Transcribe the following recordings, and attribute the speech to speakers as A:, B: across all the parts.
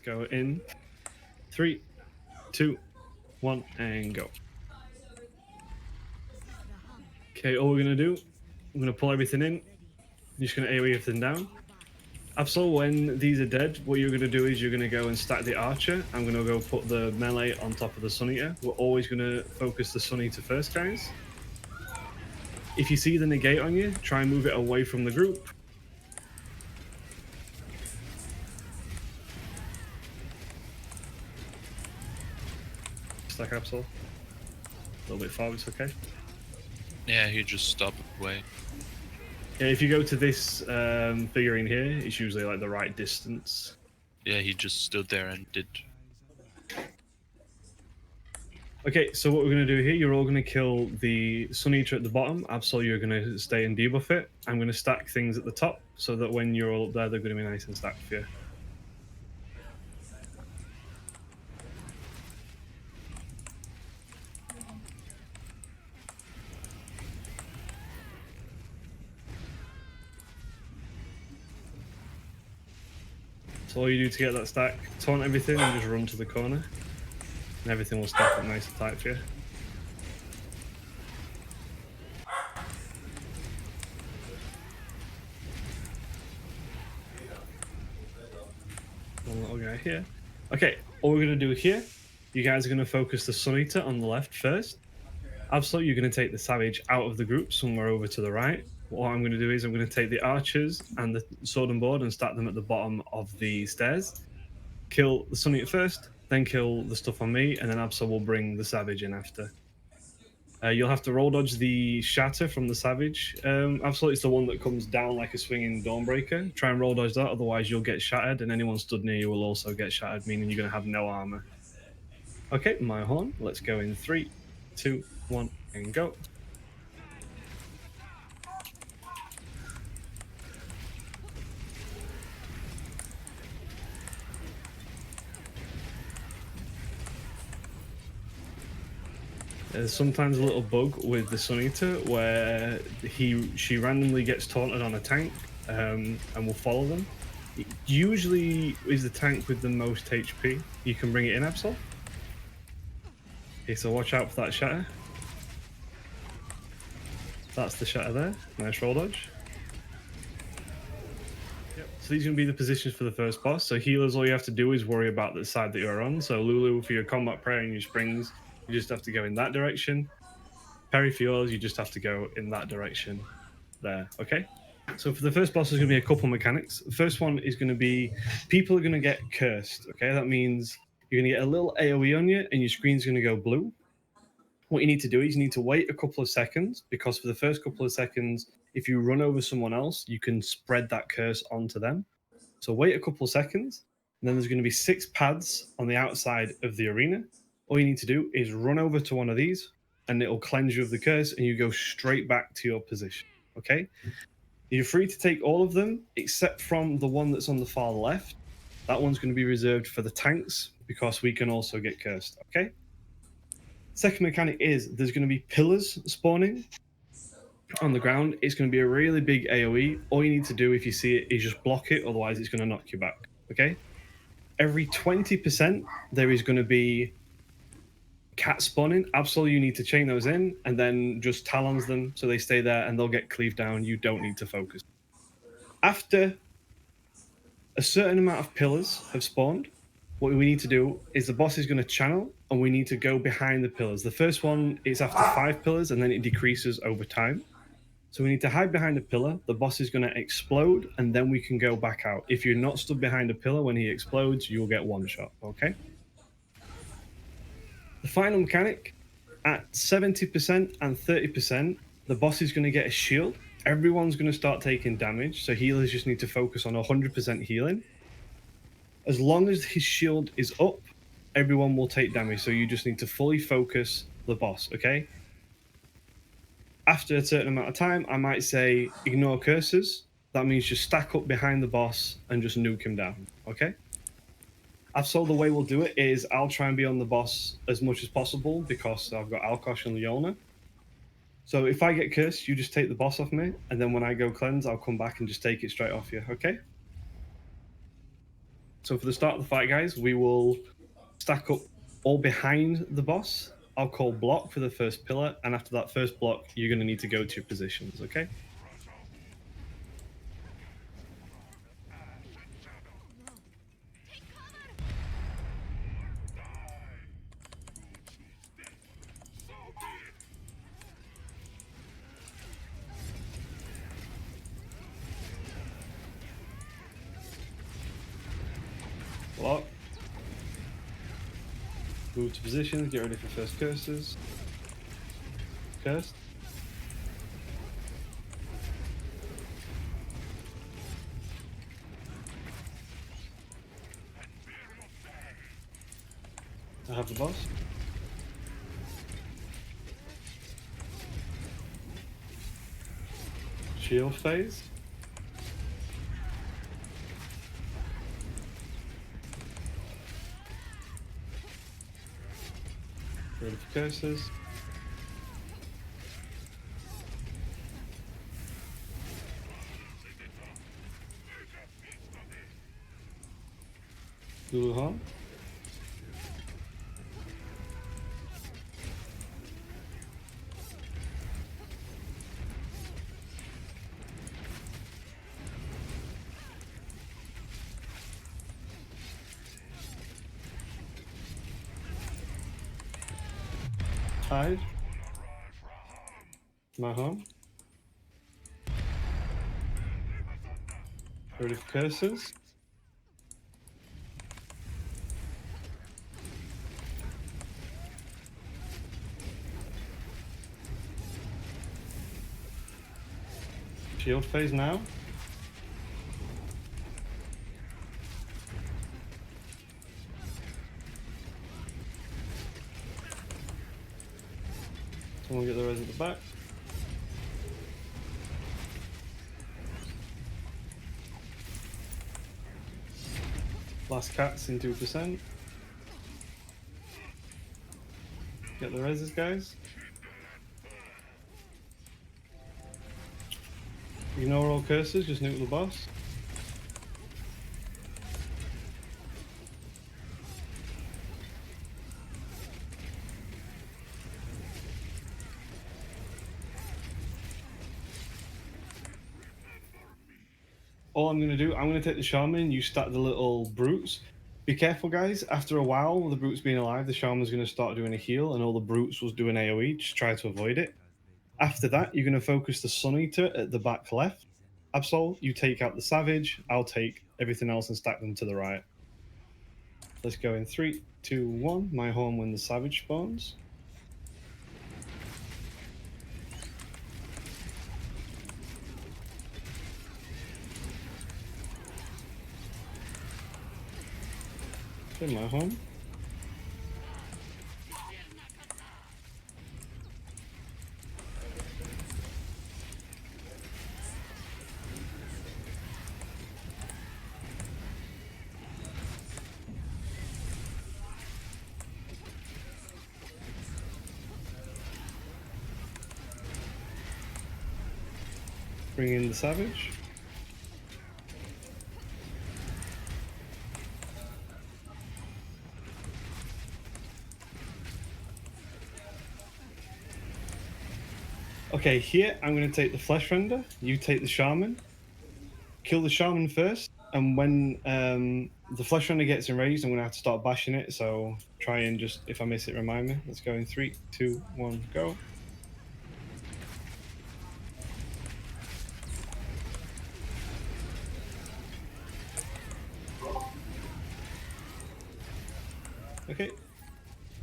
A: go in 3, 2, 1, and go. Okay, all we're gonna do, I'm gonna pull everything in. I'm just gonna AoE everything down. Absol, when these are dead, what you're gonna do is you're gonna go and stack the archer. I'm gonna go put the melee on top of the Sun Eater. We're always gonna focus the Sun Eater first, guys. If you see the negate on you, try and move it away from the group. Stack Absol. A little bit far, it's okay.
B: Yeah, he just stopped away.
A: Yeah, if you go to this figurine here, it's usually like the right distance.
B: Yeah, he just stood there and did.
A: Okay, so what we're going to do here, you're all going to kill the Sun Eater at the bottom. Absol, you're going to stay and debuff it. I'm going to stack things at the top so that when you're all up there, they're going to be nice and stacked for you. So all you do to get that stack, taunt everything and just run to the corner. And everything will stack up nice and tight for you. One little guy here. Okay, all we're going to do here, you guys are going to focus the Sun Eater on the left first. Absolutely, you're going to take the Savage out of the group somewhere over to the right. What I'm going to do is I'm going to take the archers and the sword and board and stack them at the bottom of the stairs. Kill the Sun Eater first, then kill the stuff on me, and then Absol will bring the Savage in after. You'll have to roll dodge the Shatter from the Savage. Absolutely, it's the one that comes down like a swinging Dawnbreaker. Try and roll dodge that, otherwise you'll get shattered, and anyone stood near you will also get shattered, meaning you're going to have no armor. Okay, my horn. Let's go in 3, 2, 1, and go. There's sometimes a little bug with the Sun Eater where she randomly gets taunted on a tank and will follow them. It usually is the tank with the most HP. You can bring it in, Absol. Okay, so watch out for that shatter. That's the shatter there. Nice roll dodge. Yep. So these are going to be the positions for the first boss. So healers, all you have to do is worry about the side that you're on. So Lulu, for your combat prayer and your springs, you just have to go in that direction. Perry, for yours, you just have to go in that direction there, okay? So for the first boss, there's going to be a couple mechanics. The first one is going to be people are going to get cursed, okay? That means you're going to get a little AoE on you and your screen's going to go blue. What you need to do is you need to wait a couple of seconds, because for the first couple of seconds, if you run over someone else, you can spread that curse onto them. So wait a couple of seconds, and then there's going to be 6 pads on the outside of the arena. All you need to do is run over to one of these, and it'll cleanse you of the curse, and you go straight back to your position, okay? You're free to take all of them, except from the one that's on the far left. That one's going to be reserved for the tanks, because we can also get cursed, okay? Second mechanic is there's going to be pillars spawning on the ground. It's going to be a really big AoE. All you need to do if you see it is just block it, otherwise it's going to knock you back, okay? Every 20%, there is going to be cat spawning. Absolutely, you need to chain those in and then just talons them so they stay there and they'll get cleaved down. You don't need to focus. After a certain amount of pillars have spawned, what we need to do is the boss is going to channel and we need to go behind the pillars. The first one is after 5 pillars and then it decreases over time. So we need to hide behind a pillar. The boss is going to explode and then we can go back out. If you're not stood behind a pillar when he explodes, you'll get one shot, okay? The final mechanic, at 70% and 30%, the boss is going to get a shield. Everyone's going to start taking damage, so healers just need to focus on 100% healing. As long as his shield is up, everyone will take damage, so you just need to fully focus the boss, okay? After a certain amount of time, I might say ignore curses. That means just stack up behind the boss and just nuke him down, okay? I've told the way we'll do it is I'll try and be on the boss as much as possible because I've got Alkosh and Leona. So if I get cursed, you just take the boss off me, and then when I go cleanse, I'll come back and just take it straight off you, okay? So for the start of the fight, guys, we will stack up all behind the boss. I'll call block for the first pillar, and after that first block, you're going to need to go to your positions, okay? Block. Move to positions, get ready for first curses. Cursed. I have the boss. Shield phase. Ready for curses. Luluhan. Tide. Mahon. Ready for curses. Shield phase now. Someone get the res at the back. Last cats in 2%. Get the reses, guys. Ignore all curses, just nuke the boss. All I'm going to do, I'm going to take the shaman, you stack the little brutes. Be careful, guys. After a while, with the brutes being alive, the shaman's going to start doing a heal, and all the brutes will do an AoE. Just try to avoid it. After that, you're going to focus the Sun Eater at the back left. Absol, you take out the Savage. I'll take everything else and stack them to the right. Let's go in 3, 2, 1. My horn when the Savage spawns. Okay, my horn. Bring in the Savage. Okay, here I'm going to take the Flesh Render. You take the Shaman. Kill the Shaman first, and when the Flesh Render gets enraged, I'm going to have to start bashing it. So try and just, if I miss it, remind me. Let's go in 3, 2, 1, go. Okay.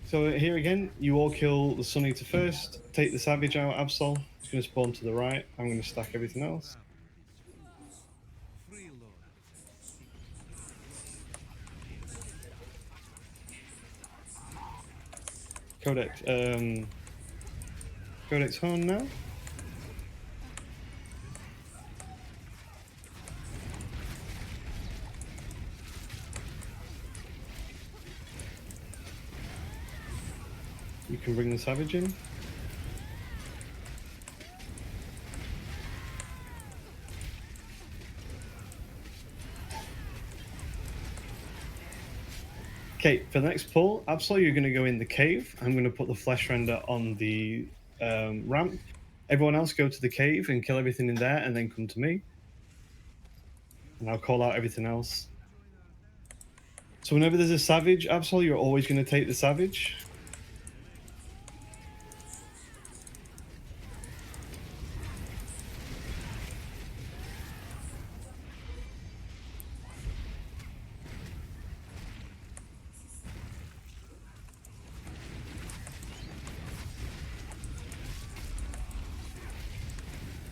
A: So here again, you all kill the Sun Eater first. Take the Savage out, Absol. It's going to spawn to the right. I'm going to stack everything else. Codex. Codex Horn now. You can bring the Savage in. Okay, for the next pull, Absol, you're going to go in the cave. I'm going to put the flesh render on the ramp. Everyone else go to the cave and kill everything in there, and then come to me. And I'll call out everything else. So whenever there's a savage, Absol, you're always going to take the savage.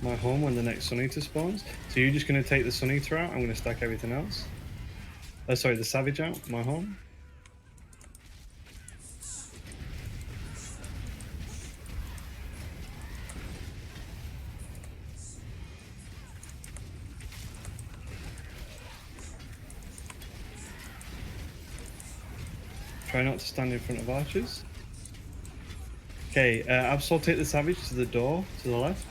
A: My home when the next Sun Eater spawns. So you're just going to take the Sun Eater out. I'm going to stack everything else. Sorry, the savage out. My home. Try not to stand in front of archers. Okay, Absol, take the savage to the door to the left.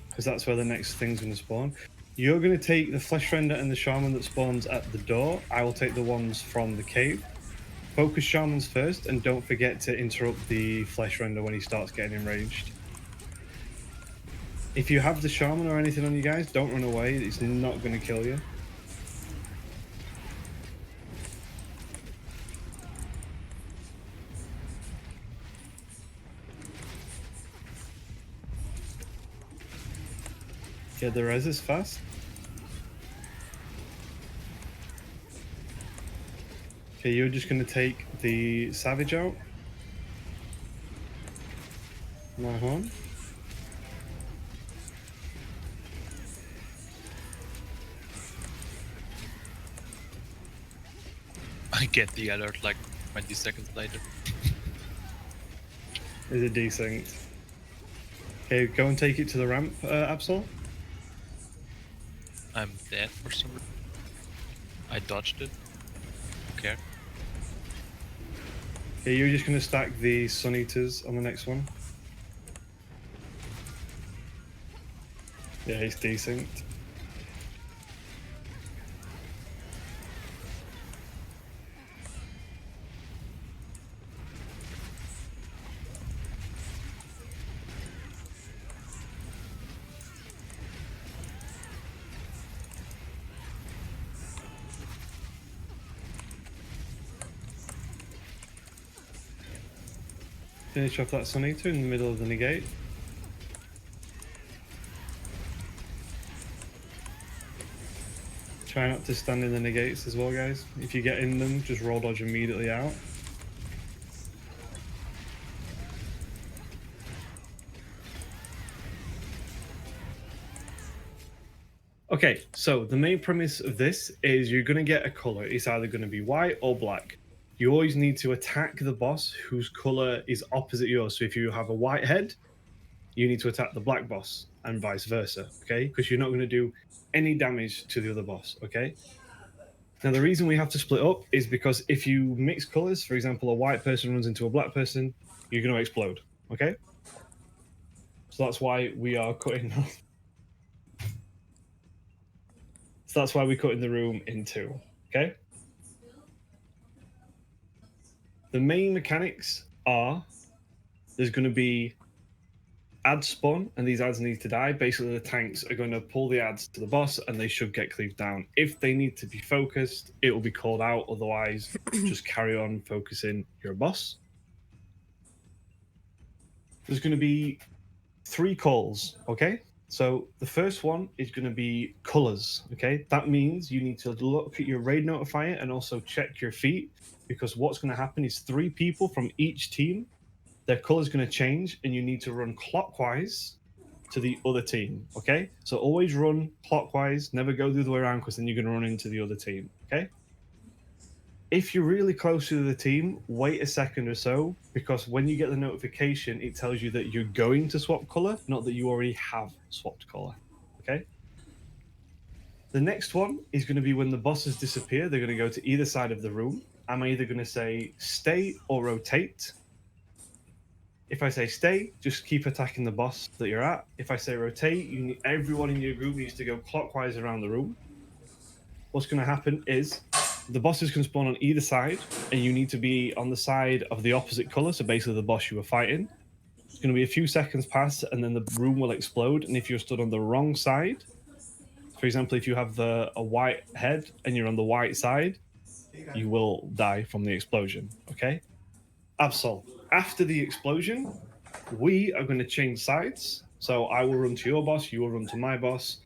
A: Because that's where the next thing's going to spawn. You're going to take the flesh render and the shaman that spawns at the door. I will take the ones from the cave. Focus shamans first, and don't forget to interrupt the flesh render when he starts getting enraged. If you have the shaman or anything on you guys, don't run away. It's not going to kill you. Get the reses fast. Okay, you're just going to take the savage out. My home.
B: I get the alert like 20 seconds later.
A: Is it decent? Okay, go and take it to the ramp, Absol.
B: I'm dead for some reason. I dodged it. Okay.
A: Okay, you're just going to stack the Sun Eaters on the next one. Yeah, he's decent. Finish off that Sun Eater in the middle of the negate. Try not to stand in the negates as well, guys. If you get in them, just roll dodge immediately out. Okay, so the main premise of this is you're going to get a color. It's either going to be white or black. You always need to attack the boss whose color is opposite yours. So if you have a white head, you need to attack the black boss and vice versa, okay? Because you're not going to do any damage to the other boss, okay? Now, the reason we have to split up is because if you mix colors, for example, a white person runs into a black person, you're going to explode, okay? So that's why we are cutting. So that's why we're cutting the room in two, okay? The main mechanics are there's going to be ads spawn, and these ads need to die. Basically, the tanks are going to pull the ads to the boss, and they should get cleaved down. If they need to be focused, it will be called out. Otherwise, just carry on focusing your boss. There's going to be 3 calls, okay? So the first one is going to be colors, okay? That means you need to look at your raid notifier and also check your feet, because what's going to happen is 3 people from each team, their color is going to change, and you need to run clockwise to the other team, okay? So always run clockwise, never go the other way around, because then you're going to run into the other team, okay? If you're really close to the team, wait a second or so, because when you get the notification, it tells you that you're going to swap color, not that you already have swapped color, okay? The next one is going to be when the bosses disappear, they're going to go to either side of the room. I'm either going to say stay or rotate. If I say stay, just keep attacking the boss that you're at. If I say rotate, everyone in your group needs to go clockwise around the room. What's going to happen is The bosses can spawn on either side, and you need to be on the side of the opposite color. So basically, the boss you were fighting. It's going to be a few seconds pass, and then the room will explode. And if you're stood on the wrong side, for example, if you have a white head and you're on the white side, you will die from the explosion. Okay, Absol. After the explosion, we are going to change sides. So I will run to your boss, you will run to my boss.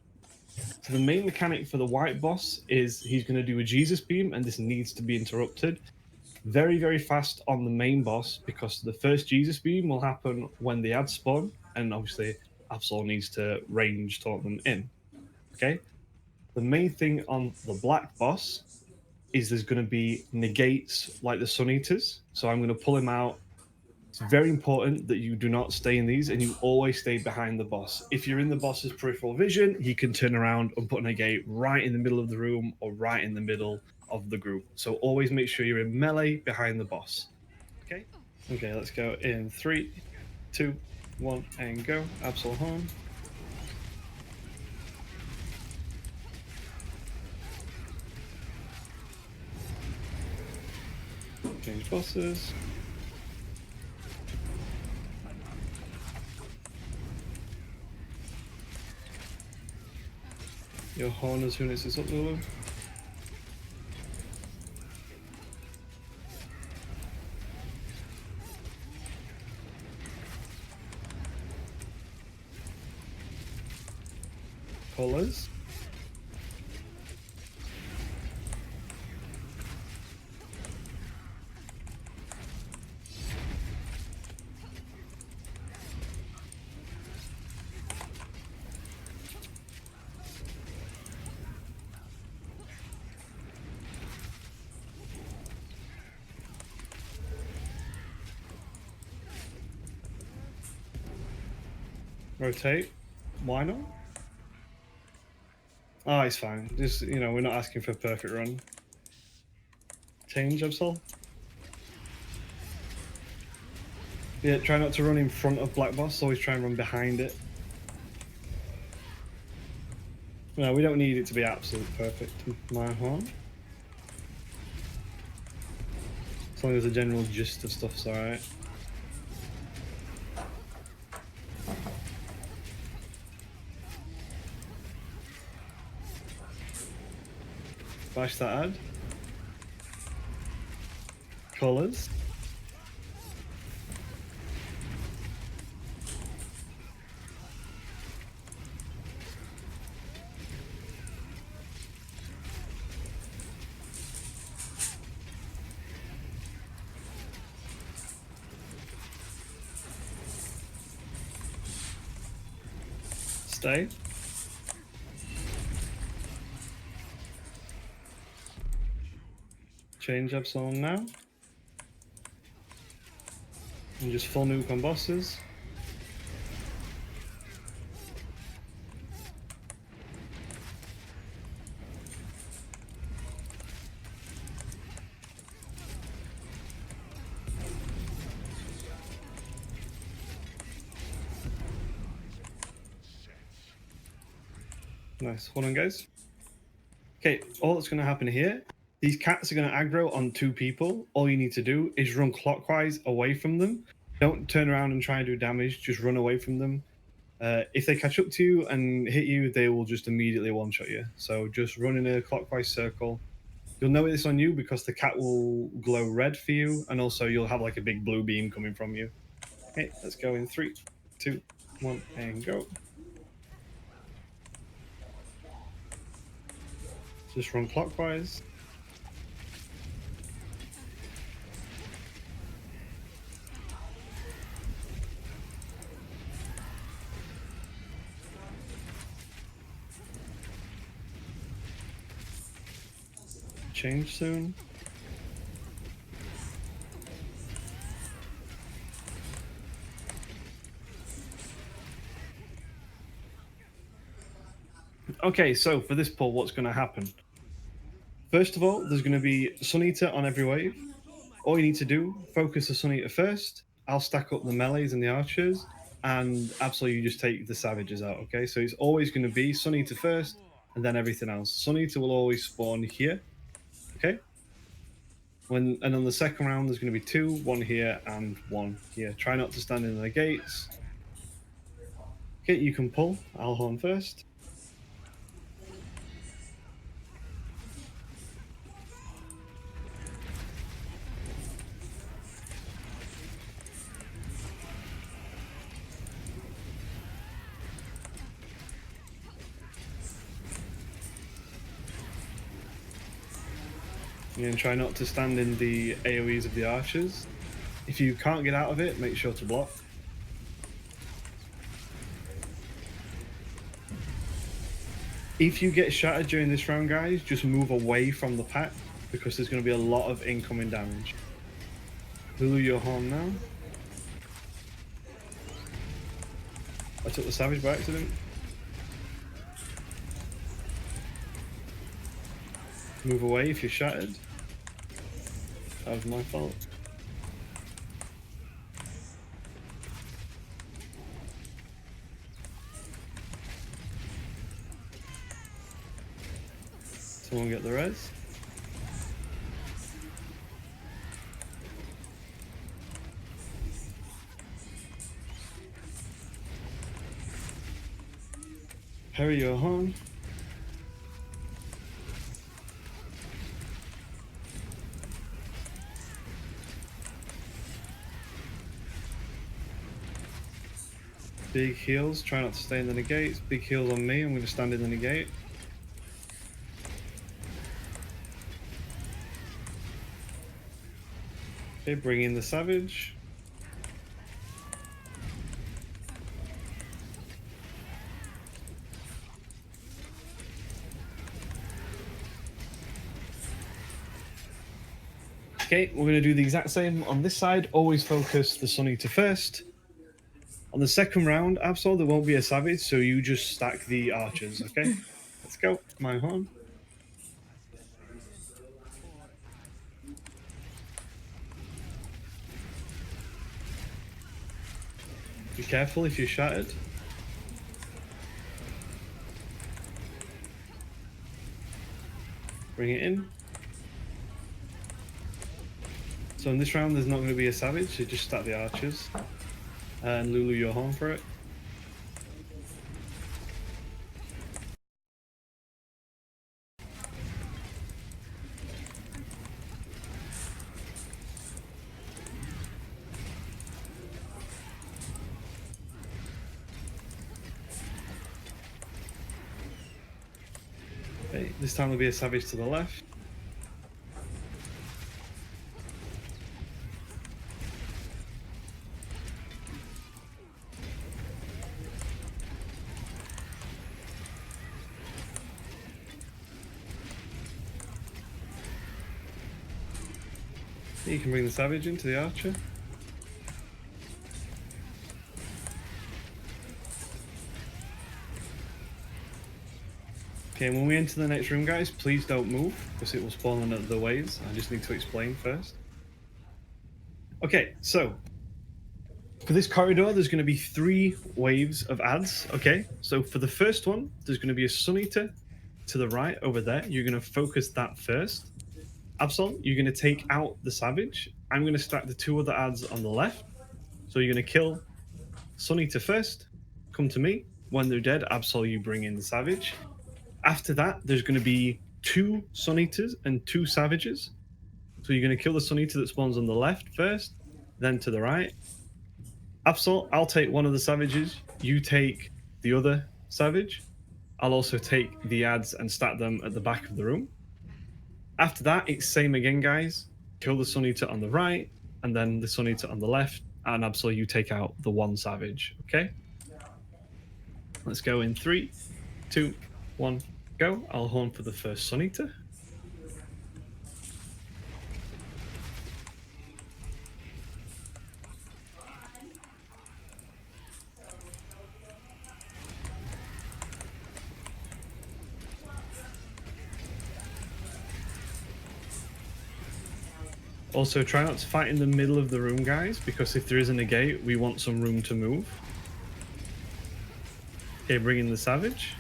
A: So the main mechanic for the white boss is he's going to do a Jesus beam, and this needs to be interrupted very, very fast on the main boss because the first Jesus beam will happen when the ads spawn, and obviously Absol needs to range taunt them in. Okay. The main thing on the black boss is there's going to be negates like the Sun Eaters. So I'm going to pull him out. It's very important that you do not stay in these and you always stay behind the boss. If you're in the boss's peripheral vision, he can turn around and put a negate right in the middle of the room or right in the middle of the group. So always make sure you're in melee behind the boss. Okay? Okay, let's go in 3, 2, 1, and go. Absol home. Change bosses. Your horn as soon as it's up, Lulu. Colors. Rotate. Why not? Oh, it's fine. Just, we're not asking for a perfect run. Change, Absol. Yeah, try not to run in front of Black Boss, always try and run behind it. No, we don't need it to be absolute perfect. My horn. As long as the general gist of stuff's alright. Bash that ad. Colors. Stay. Change up someone now. And just full nuke on bosses. Nice. Hold on, guys. Okay, all that's going to happen here, these cats are going to aggro on 2 people. All you need to do is run clockwise away from them. Don't turn around and try and do damage. Just run away from them. If they catch up to you and hit you, they will just immediately one-shot you. So just run in a clockwise circle. You'll know this on you because the cat will glow red for you, and also you'll have like a big blue beam coming from you. Okay, let's go in 3, 2, 1, and go. Just run clockwise. Change soon. Okay, so for this pull, what's going to happen? First of all, there's going to be Sun Eater on every wave. All you need to do, focus the Sun Eater first. I'll stack up the melees and the archers, and absolutely you just take the savages out, okay? So it's always going to be Sun Eater first, and then everything else. Sun Eater will always spawn here, okay? And on the second round, there's going to be 2, 1 here and 1 here. Try not to stand in the gates. Okay, you can pull. I'll horn first. And try not to stand in the AoEs of the archers. If you can't get out of it, make sure to block. If you get shattered during this round, guys, just move away from the pack because there's going to be a lot of incoming damage. Lulu your horn now. I took the savage by accident. Move away if you're shattered. That was my fault. Someone get the res. Parry your horn. Big heals, try not to stay in the negates. Big heals on me, I'm going to stand in the negate. Okay, bring in the savage. Okay, we're going to do the exact same on this side. Always focus the Sun Eater first. On the second round, Absol, there won't be a savage, so you just stack the archers, okay? Let's go. My horn. Be careful if you're shattered. Bring it in. So in this round, there's not going to be a savage, so just stack the archers. And Lulu your horn for it. Okay, this time there'll be a savage to the left. You can bring the savage into the archer. Okay, when we enter the next room, guys, please don't move because it will spawn in the waves. I just need to explain first. Okay, so for this corridor, there's going to be 3 waves of adds. Okay, so for the first one, there's going to be a Sun Eater to the right over there. You're going to focus that first. Absol, you're going to take out the savage. I'm going to stack the 2 other adds on the left. So you're going to kill Sun Eater first. Come to me. When they're dead, Absol, you bring in the savage. After that, there's going to be 2 Sun Eaters and 2 savages. So you're going to kill the Sun Eater that spawns on the left first, then to the right. Absol, I'll take one of the savages. You take the other savage. I'll also take the adds and stack them at the back of the room. After that, it's same again, guys. Kill the Sun Eater on the right, and then the Sun Eater on the left, and Absol, you take out the 1 savage, okay? Let's go in 3, 2, 1, go. I'll horn for the first Sun Eater. Also, try not to fight in the middle of the room, guys, because if there isn't a gate, we want some room to move. Okay, bring in the savage.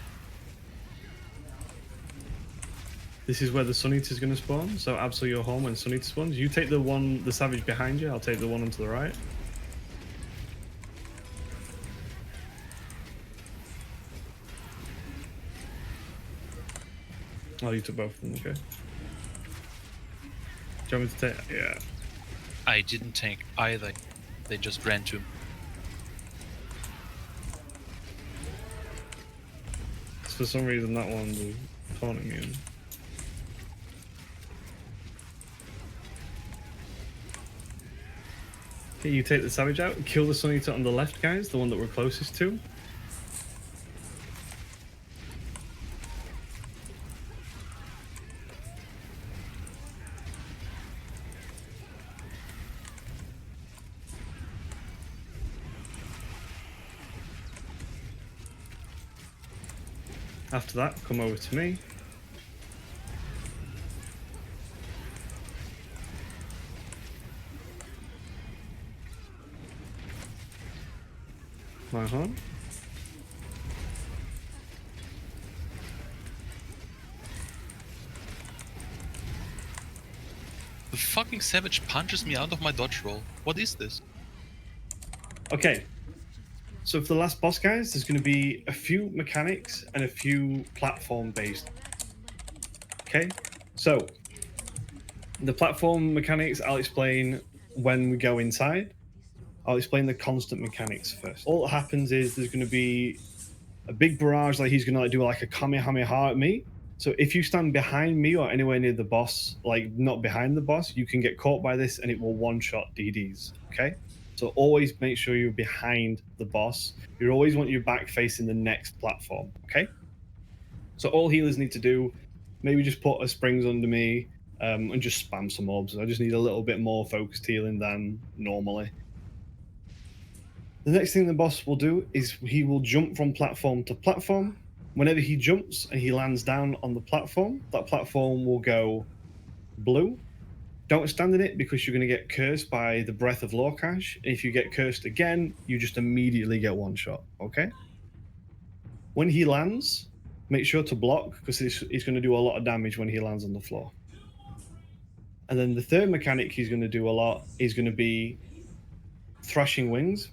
A: This is where the Sun Eater is going to spawn. So Absol, you're home when Sun Eater spawns. You take the Savage behind you. I'll take the one onto the right. Oh, you took both of them, okay. Do you want me to take? Yeah.
B: I didn't take either. They just ran to him.
A: For some reason, that one was taunting me. Okay, you take the Savage out, kill the Sun Eater on the left, guys, the one that we're closest to. After that, come over to me. My home.
B: The fucking Savage punches me out of my dodge roll. What is this?
A: Okay. So for the last boss, guys, there's going to be a few mechanics and a few platform-based. Okay? So, the platform mechanics I'll explain when we go inside. I'll explain the constant mechanics first. All that happens is there's going to be a big barrage, like he's going to do like a Kamehameha at me. So if you stand behind me or anywhere near the boss, like not behind the boss, you can get caught by this and it will one-shot DDs, okay? So always make sure you're behind the boss. You always want your back facing the next platform, okay? So all healers need to do, maybe just put a springs under me and just spam some orbs. I just need a little bit more focused healing than normally. The next thing the boss will do is he will jump from platform to platform. Whenever he jumps and he lands down on the platform, that platform will go blue. Don't stand in it because you're going to get cursed by the breath of Lorkhaj. If you get cursed again, you just immediately get one shot, okay? When he lands, make sure to block because he's going to do a lot of damage when he lands on the floor. And then the third mechanic he's going to do a lot is going to be thrashing wings.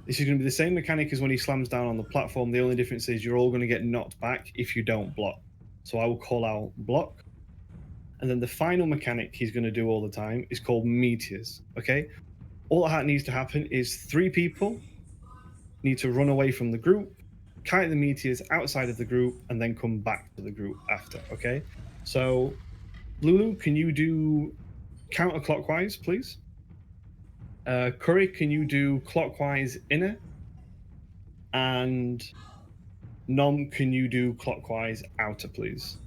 A: This is going to be the same mechanic as when he slams down on the platform. The only difference is you're all going to get knocked back if you don't block. So I will call out block. And then the final mechanic he's going to do all the time is called meteors, okay? All that needs to happen is 3 people need to run away from the group, kite the meteors outside of the group, and then come back to the group after, okay? So, Lulu, can you do counterclockwise, please? Curry, can you do clockwise inner? And Nom, can you do clockwise outer, please?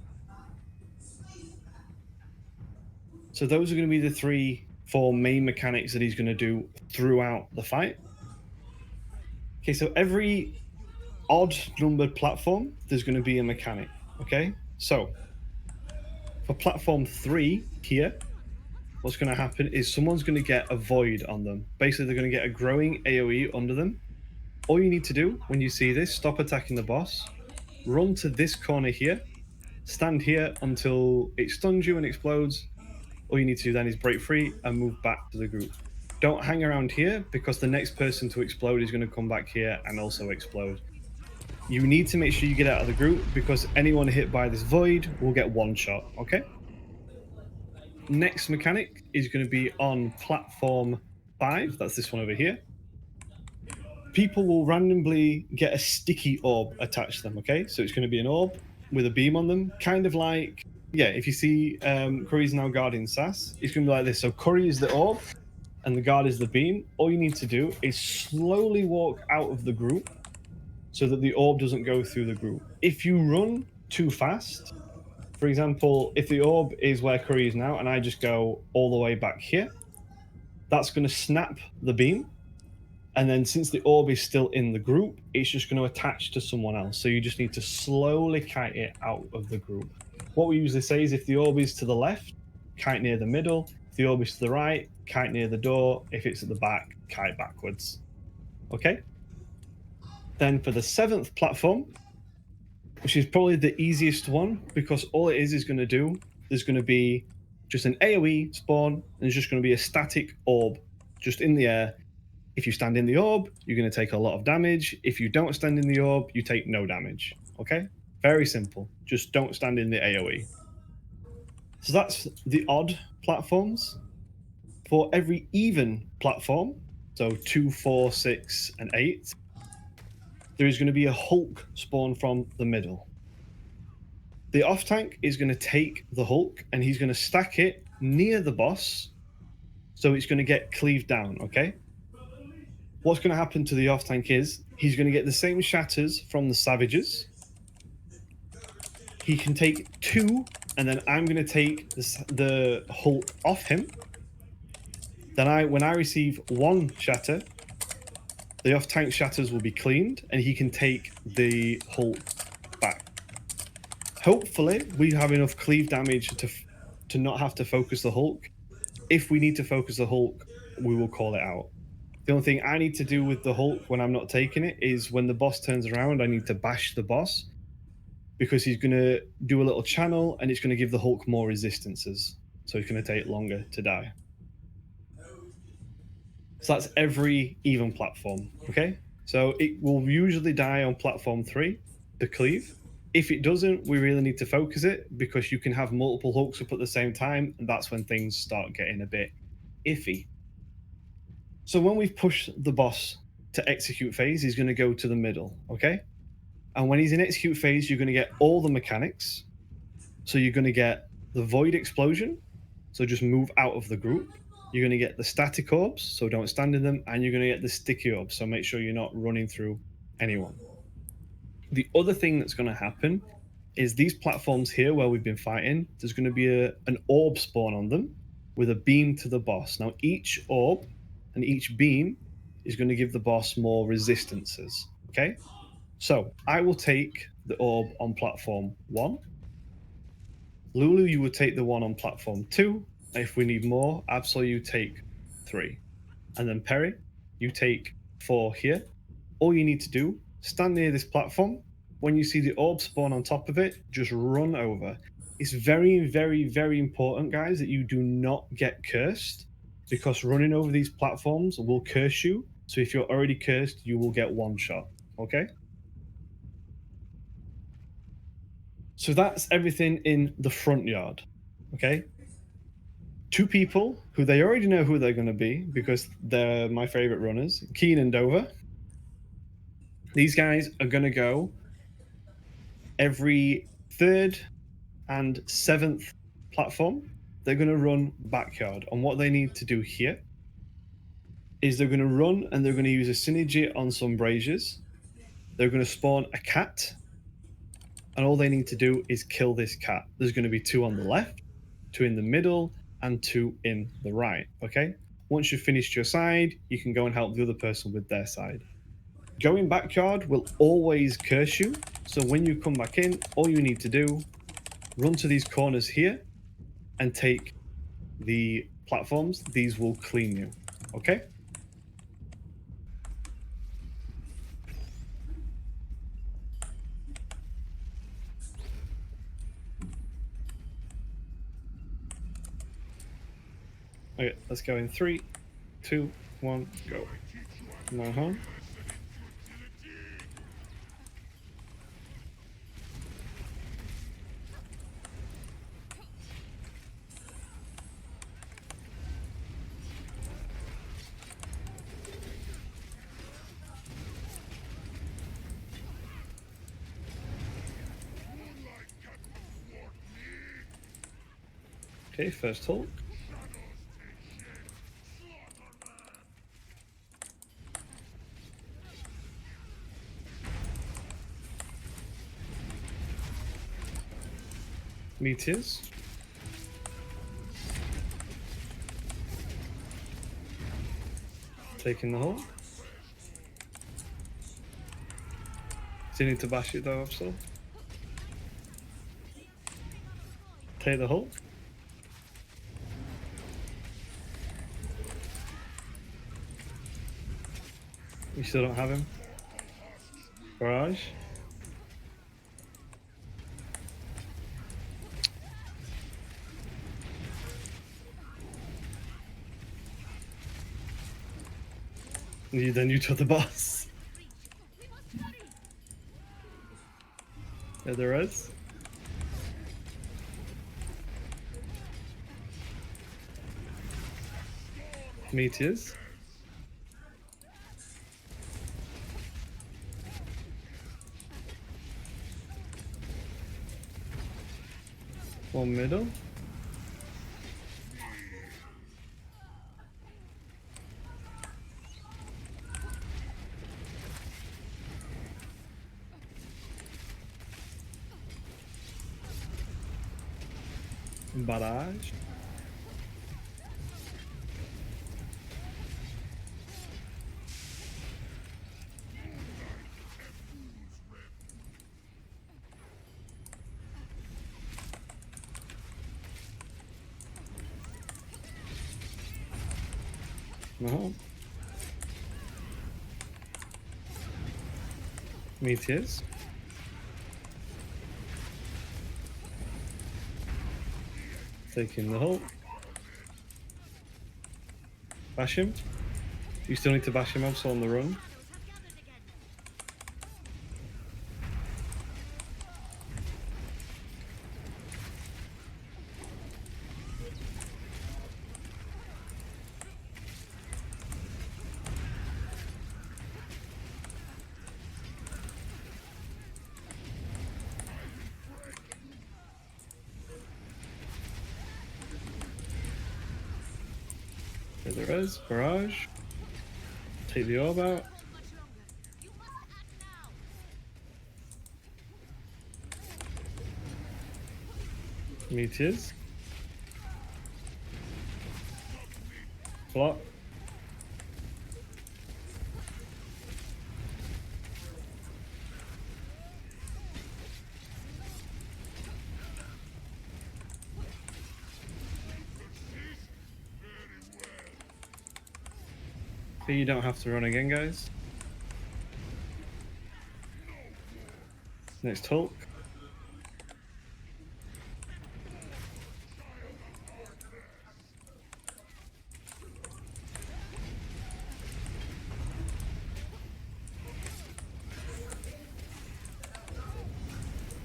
A: So those are going to be the 4 main mechanics that he's going to do throughout the fight. Okay, so every odd numbered platform, there's going to be a mechanic, okay? So for platform 3 here, what's going to happen is someone's going to get a void on them. Basically, they're going to get a growing AoE under them. All you need to do when you see this, stop attacking the boss, run to this corner here, stand here until it stuns you and explodes. All you need to do then is break free and move back to the group. Don't hang around here because the next person to explode is going to come back here and also explode. You need to make sure you get out of the group because anyone hit by this void will get one shot, okay? Next mechanic is going to be on platform 5. That's this one over here. People will randomly get a sticky orb attached to them, okay? So it's going to be an orb with a beam on them, kind of like, yeah, if you see Curry's now guarding Sass, it's going to be like this. So Curry is the orb and the guard is the beam. All you need to do is slowly walk out of the group so that the orb doesn't go through the group. If you run too fast, for example, if the orb is where Curry is now and I just go all the way back here, that's going to snap the beam. And then since the orb is still in the group, it's just going to attach to someone else. So you just need to slowly kite it out of the group. What we usually say is if the orb is to the left, kite near the middle. If the orb is to the right, kite near the door. If it's at the back, kite backwards. Okay? Then for the 7th platform, which is probably the easiest one because all it is going to do there's going to be just an AoE spawn, and there's just going to be a static orb just in the air. If you stand in the orb, you're going to take a lot of damage. If you don't stand in the orb, you take no damage. Okay? Very simple. Just don't stand in the AoE. So that's the odd platforms. For every even platform, so 2, 4, 6, and 8, there is going to be a Hulk spawn from the middle. The off tank is going to take the Hulk and he's going to stack it near the boss, so it's going to get cleaved down, okay? What's going to happen to the off tank is he's going to get the same shatters from the savages. He can take 2, and then I'm going to take the Hulk off him. Then when I receive 1 shatter, the off tank shatters will be cleaned, and he can take the Hulk back. Hopefully, we have enough cleave damage to not have to focus the Hulk. If we need to focus the Hulk, we will call it out. The only thing I need to do with the Hulk when I'm not taking it is when the boss turns around, I need to bash the boss, because he's going to do a little channel and it's going to give the Hulk more resistances. So it's going to take longer to die. So that's every even platform, okay? So it will usually die on platform 3, the cleave. If it doesn't, we really need to focus it, because you can have multiple Hulks up at the same time, and that's when things start getting a bit iffy. So when we've pushed the boss to execute phase, he's going to go to the middle, okay? And when he's in execute phase, you're going to get all the mechanics. So you're going to get the void explosion, so just move out of the group. You're going to get the static orbs, so don't stand in them, and you're going to get the sticky orbs, so make sure you're not running through anyone. The other thing that's going to happen is these platforms here where we've been fighting, there's going to be an orb spawn on them with a beam to the boss. Now each orb and each beam is going to give the boss more resistances, okay? So I will take the orb on platform 1. Lulu, you would take the one on platform 2. If we need more, Absol, you take 3. And then Perry, you take 4 here. All you need to do, stand near this platform. When you see the orb spawn on top of it, just run over. It's very, very, very important, guys, that you do not get cursed, because running over these platforms will curse you. So if you're already cursed, you will get one shot, okay? So that's everything in the front yard, okay? 2 people who they already know who they're going to be, because they're my favorite runners, Keen and Dover. These guys are going to go every 3rd and 7th platform. They're going to run backyard. And what they need to do here is they're going to run and they're going to use a synergy on some braziers. They're going to spawn a cat. And all they need to do is kill this cat. There's going to be 2 on the left, 2 in the middle, and 2 in the right, okay? Once you've finished your side, you can go and help the other person with their side. Going backyard will always curse you, so when you come back in, all you need to do, run to these corners here and take the platforms. These will clean you, okay? Okay, let's go in 3, 2, 1, go. Okay, first Hulk. Meteors. Taking the Hulk. Do you need to bash it though, Absol? Take the Hulk. You still don't have him. Barrage. Then you took the boss. Yeah, there is. Meteors. One middle. Barrage. No. Meteors. Taking the Hulk. Bash him. You still need to bash him. I'm still on the run. There is. Barrage. Take the orb out. Meteors. Block. Okay, you don't have to run again, guys. Next Hulk.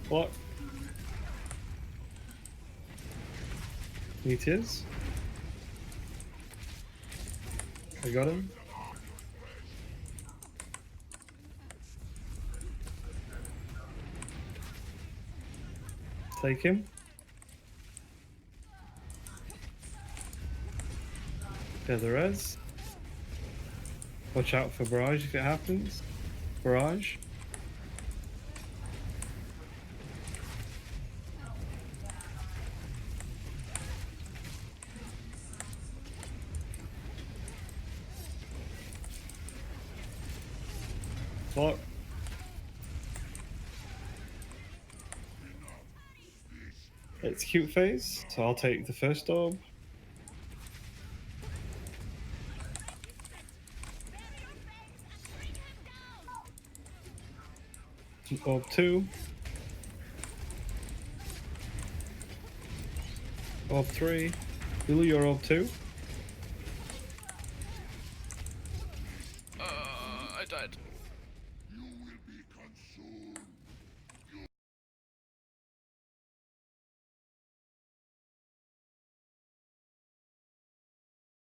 A: Block. Meteors. I got him. Take him. There's the res. Watch out for barrage if it happens. Barrage. Block. It's cute phase, so I'll take the first orb. Orb 2. Orb 3. Lulu, your orb 2.
B: I died.